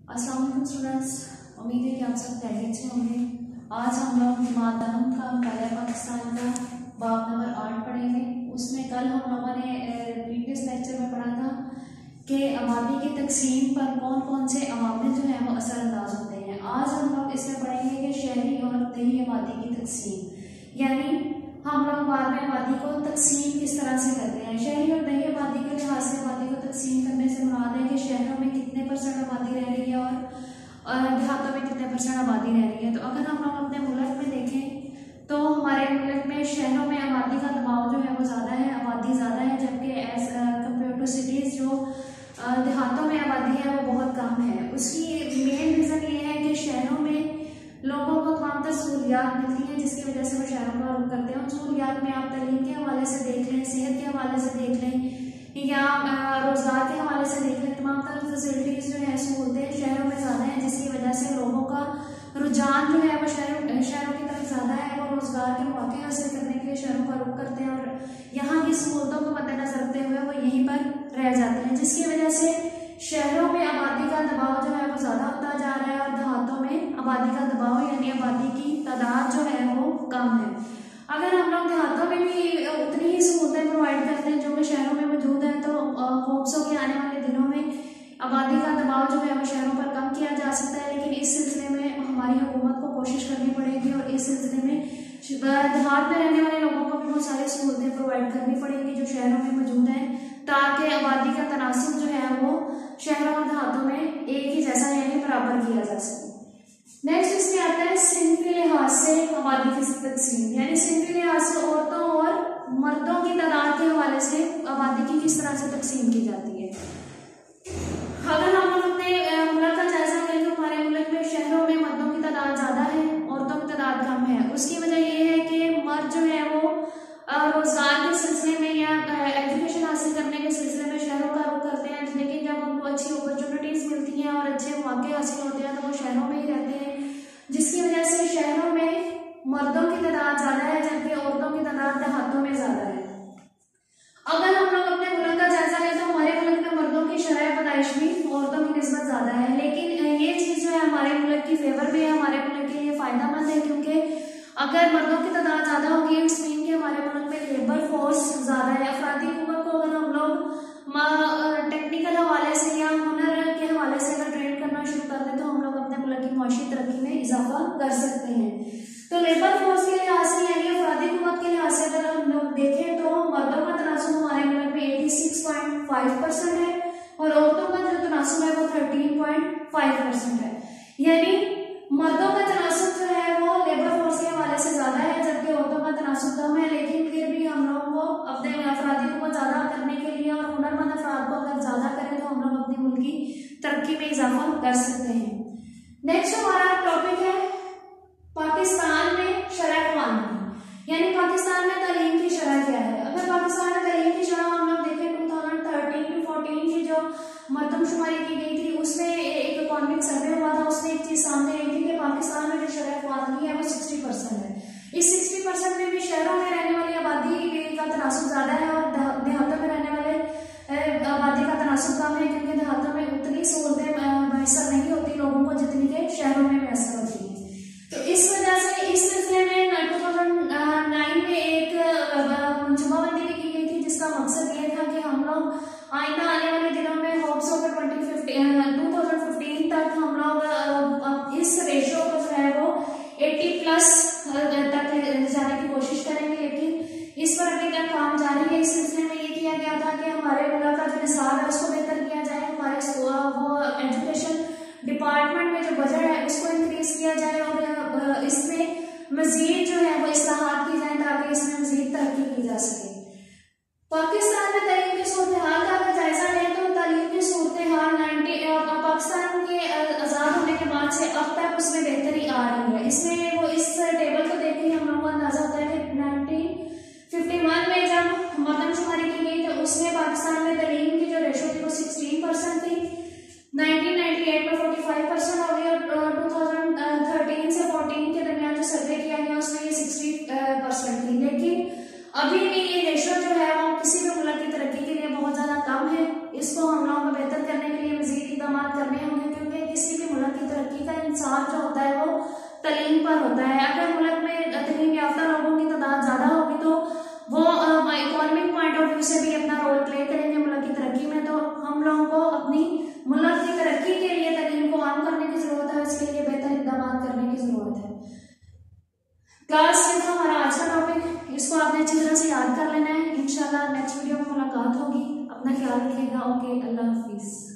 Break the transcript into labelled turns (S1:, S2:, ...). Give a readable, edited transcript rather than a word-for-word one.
S1: अस्सलाम वालेकुम स्टूडेंट्स, उम्मीद है कि आप सब खैरियत से होंगे। आज हम लोग हिमातम का पहला पाकिस्तान का बाब नंबर 8 पढ़ेंगे। उसमें कल हम लोगों ने प्रीवियस लेक्चर में पढ़ा था कि आबादी की तकसीम पर कौन कौन से अवामिल जो हैं वो असरअंदाज होते हैं। आज हम लोग इसमें पढ़ेंगे कि शहरी और देही आबादी की तकसीम, यानी हम लोग बाद में आबादी को तकसीम किस तरह से करते हैं। शहरी और देही आबादी के लिहाज से आबादी को तकसीम करने से मुराद है कि शहरों में कितने % आबादी रह रही है और देहातों में कितने % आबादी रह रही है। तो अगर हम लोग अपने मुल्क में देखें तो हमारे मुल्क में शहरों में आबादी का दबाव जो है वो ज़्यादा है, आबादी ज़्यादा है, जबकि एज कम्पेयर टू सिटीज़ जो देहातों में आबादी है वो बहुत कम है। उसकी मेन रीज़न ये है कि शहरों में लोगों को तमाम तर सहूलियात मिलती हैं जिसकी वजह से वो शहरों का रुख करते हैं। सहूलियात में आप तालीम के हवाले से देख लें, सेहत के हवाले से देख लें या रोजगार के हवाले से देख लें, तमाम तरह फैसिलिटीज जो है सहूलतें शहरों में ज़्यादा हैं, जिसकी वजह से लोगों का रुझान जो है वो शहरों की तरफ ज़्यादा है। वो रोजगार के मौके हासिल करने के लिए शहरों का रुख करते हैं और यहाँ की सहूलतों को मद्देनजर रखते हुए वो यहीं पर रह जाते हैं, जिसकी वजह से शहरों में आबादी का दबाव जो है वो ज़्यादा होता जा रहा है और देहातों में आबादी का दबाव यानी आबादी की तादाद जो है वो कम है। अगर हम लोग देहातों में भी उतनी ही सहूलतें प्रोवाइड करते हैं जो कि शहरों में मौजूद है तो होप्सो के आने वाले दिनों में आबादी का दबाव जो है वो शहरों पर कम किया जा सकता है। लेकिन इस सिलसिले में हमारी हुकूमत को कोशिश करनी पड़ेगी और इस सिलसिले में देहात में रहने वाले लोगों को भी बहुत सारी सहूलतें प्रोवाइड करनी पड़ेंगी जो शहरों में मौजूद हैं, ताकि आबादी का तनासुब जो है वो शहरों और देहातों में एक ही जैसा यानी बराबर किया जा सके। नेक्स्ट इसमें आता है सिंध के लिहाज से आबादी की तकसीम, यानी सिंध के लिहाज से औरतों और मर्दों की तादाद के हवाले से आबादी की किस तरह से तकसीम की जाती है। अगर हम लोग अपने मुल्क का जायजा लें तो हमारे मुल्क में शहरों में मर्दों की तादाद ज्यादा है, औरतों की तादाद कम है। उसकी वजह यह है कि मर्द जो है वो रोजगार के सिलसिले में या एजुकेशन हासिल करने के सिलसिले में शहरों का रुख करते हैं, लेकिन जब उनको अच्छी अपॉर्चुनिटीज मिलती हैं और अच्छे मौके हासिल होते हैं तो वो शहरों में ही रहते हैं, जिसकी वजह से शहरों में मर्दों की तादाद ज्यादा है जबकि औरतों की तादाद देहातों में ज्यादा है। अगर हम लोग अपने मुल्क का जायजा लें तो हमारे मुल्क में मर्दों की शरह पैदाइश भी औरतों की निस्बत ज्यादा है, लेकिन ये चीज जो है हमारे मुल्क की फेवर में है, हमारे मुल्क के लिए फायदेमंद है, क्योंकि अगर मर्दों की तादाद ज्यादा होगी इट्स मीन कि हमारे मुल्क में लेबर फोर्स ज्यादा है। अफरादी कुव्वत को अगर हम लोग टेक्निकल हवाले से या हुनर के हवाले से अगर ट्रेन करना शुरू कर दें तो हम लोग अपने मुल्क की माशी तरक्की में इजाफा कर सकते हैं। तो लेबर फोर्स के लिहाज से यानी अफरादी कुव्वत के लिहाज से अगर हम लोग देखें तो मर्दों का तनासुब हमारे मुल्क में 86.5% है और औरतों का जो तनासुब है वो 13.5% है। यानी मर्दों का तनासुब जो है वो लेबर फोर्स के हवाले से ज्यादा है जबकि औरतों का तनासुब कम है, लेकिन फिर भी हम लोगों को अपने अफरादी को ज्यादा करने के लिए और हुनरमंद अफराद को अगर ज्यादा करें तो हम लोग अपनी मुल्क की तरक्की में इजाफा कर सकते हैं। नेक्स्ट हमारा टॉपिक है पाकिस्तान में शरह क़वानीन, यानी पाकिस्तान में तालीम की शरह क्या है। अगर पाकिस्तान में तालीम की शरह हम लोग देखें 2013-14 की जो मरदमशुमारी की गई थी उसमें एक इकोनॉमिक सर्वे हुआ था, उसमें एक चीज सामने आई थी कि पाकिस्तान में जो शरह क़वानीन है वो 60% है। इस 60% में भी शहरों में रहने वाली आबादी का तनासुब ज्यादा है और देहातों में रहने वाले आबादी का तनासुब कम है, क्योंकि देहातों में उतनी सहूलतें मैसर नहीं होती लोगों को जितनी के शहरों में मैसर होती है। तो इस वजह से इस सिलसिले में 2009 में एक मंसूबाबंदी भी की गई थी जिसका मकसद ये था कि हम लोग आइंदा आने वाले दिनों में होप्स होकर 2015 तक हम लोग इस रेशो को जो है वो 80+ तक ले जाने की कोशिश करेंगे, लेकिन इस पर अभी तक काम जारी है। इस सिलसिले में ये किया गया था कि हमारे मुल्क का जो निसाब है उसको बेहतर किया जाए, हमारे वो एजुकेशन डिपार्टमेंट में जो बजट है उसको इंक्रीज किया जाए और इसमें मजीद जो है वो इस्लाहात की जाए ताकि इसमें मजीद तरक्की की जा सके। पाकिस्तान में तालीम की सूरत हाल का अगर जायजा लें तो तालीम की सूरत हाल पाकिस्तान के आज़ाद होने के बाद से अब तक उसमें बेहतरी आ रही है। इसमें वो इस टेबल को देख के हम लोगों को अंदाजा होता है कि 1951 में जब मरदमशुमारी की गई तो उसमें पाकिस्तान में तालीम की जो रेशो थी वो 16% थी, 1998 में 45% हो गई और 2013 से 14 के दरमियान जो सर्वे किया गया उसमें ये 60% थी। लेकिन अभी भी ये रेशो जो है वो किसी भी मुल्क की तरक्की के लिए बहुत ज्यादा कम है। इसको हम लोगों को बेहतर करने के लिए मजीद इक़दाम करने होंगे, क्योंकि किसी भी तालीम पर होता है। अगर मुल्क में तालीम याफ्ता लोगों की तादाद ज़्यादा होगी तो वो इकोनॉमिक पॉइंट ऑफ व्यू से भी अपना रोल प्ले करेंगे मुल्क की तरक्की में। तो हम लोगों को अपनी मुल्क की तरक्की के लिए तालीम को आम करने की ज़रूरत है, इसके लिए बेहतर इक़दाम करने की ज़रूरत है। क्लास ये था हमारा आज का टॉपिक, इसको आपने अच्छी तरह से याद कर लेना है। इंशाल्लाह नेक्स्ट वीडियो में मुलाकात होगी। अपना ख्याल रखिएगा। ओके, अल्लाह हाफिज़।